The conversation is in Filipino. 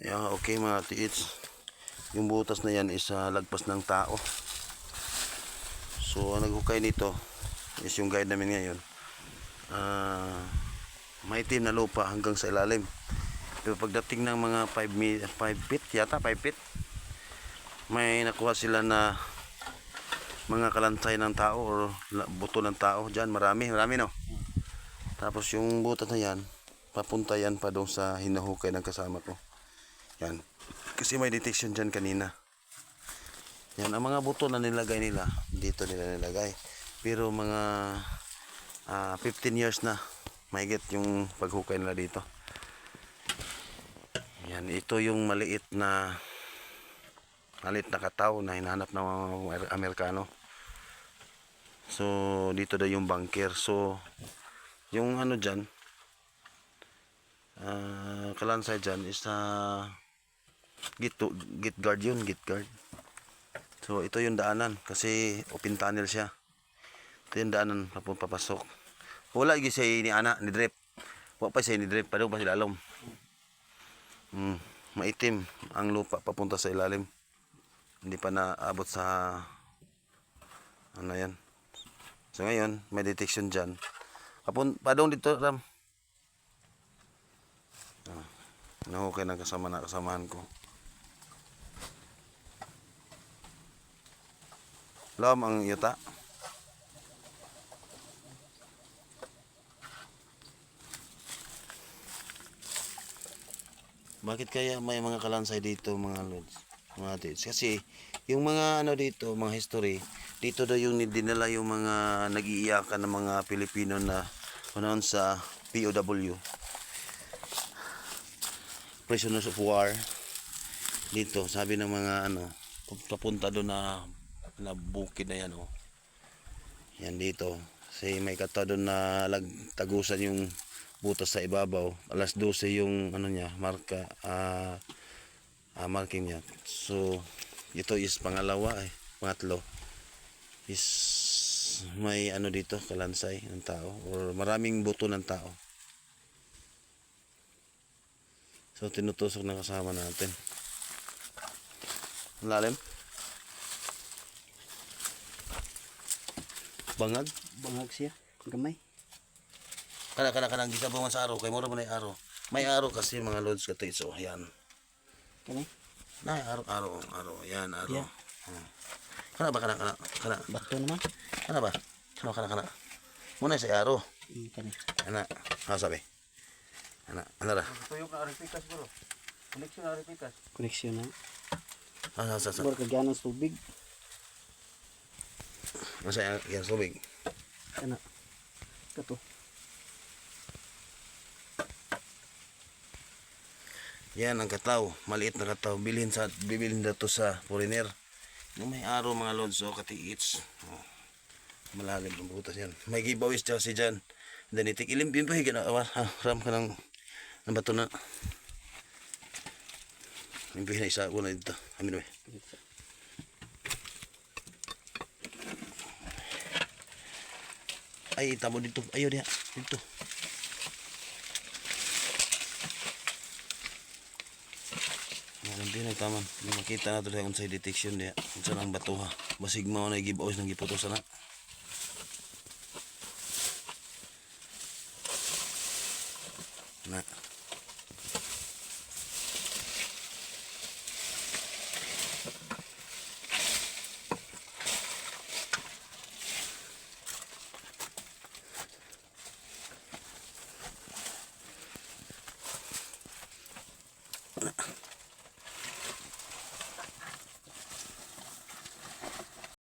Yeah, okay mga tiits. Yung butas na yan is lagpas ng tao. So ang naghukay nito is yung guide namin ngayon. Maitim na lupa hanggang sa ilalim. Pero pagdating ng mga 5 feet yata, 5 feet, may nakuha sila na mga kalansay ng tao or buto ng tao. Diyan marami no. Tapos yung butas na yan, papunta yan pa doon sa hinahukay ng kasama ko. Yan. Kasi may detection dyan kanina. Yan, ang mga buto na nilagay nila, dito nila nilagay. Pero mga 15 years na mahigit yung paghukay nila dito. Yan, ito yung maliit na kataw na hinahanap ng mga Amerikano. So, dito daw yung bunker. So, yung ano dyan, kalansay dyan is gate guard yun, gate guard. So ito yung daanan kasi open tunnel siya. Ito yung daanan papasok. Wala gyud siya ni ana ni drip. Wa pa siya ni drip pero pa sila alam. Maitim ang lupa papunta sa ilalim. Hindi pa naabot sa ano yan. So ngayon may detection diyan. Padong dito Ram. Nahukay ng kasamahan ko. Lam ang yuta. Bakit kaya may mga kalansay dito mga lods? Mga tids? Kasi yung mga ano dito, mga history, dito daw yung dinala yung mga nag-iiyakan ng mga Pilipino na panahon sa POW. Prisoners of war. Dito, sabi ng mga ano, papunta doon na bukid na yan, oh. Yan dito. Kasi may kata doon na tagusan yung butas sa ibabaw. Alas 12 yung ano niya, marking niya. So, ito is pangatlo is may ano dito, kalansay ng tao or maraming buto ng tao. So, tinutusok na kasama natin. Lalim? Bangag siya, gamay. Kana gisa bungan sa araw, kay mura man ay araw. May araw kasi mga lods ka so ayan. Kani? Na araw, yan araw. Yeah. Kana Bato naman. Kana ba? Kana. Muna sa araw. Kani. Ana, sabi. Ana ra. Tuyok na aripikas bro. Koneksyon na aripikas. Koneksyon na. Sa. Bor kagyanan sa tubig. Masa yan tubig. Kana. Kato. Yan ang kataw, maliit na kataw, bibilhin na to sa foreigner. Yung may araw mga lods, so katiits. Oh, malalim ng butas yan. May giveaways si dyan. Then itik ilimpin pa higit na ram ka ng bato na. Limpihin na isa una dito. Amin ba? Ay, tamo dito. Ayaw diha. Dito. Hindi na taman. Hindi makita na ito sa detection niya. Sa nang bato ha. Basig mo na i-give-out ng giputos na. Na.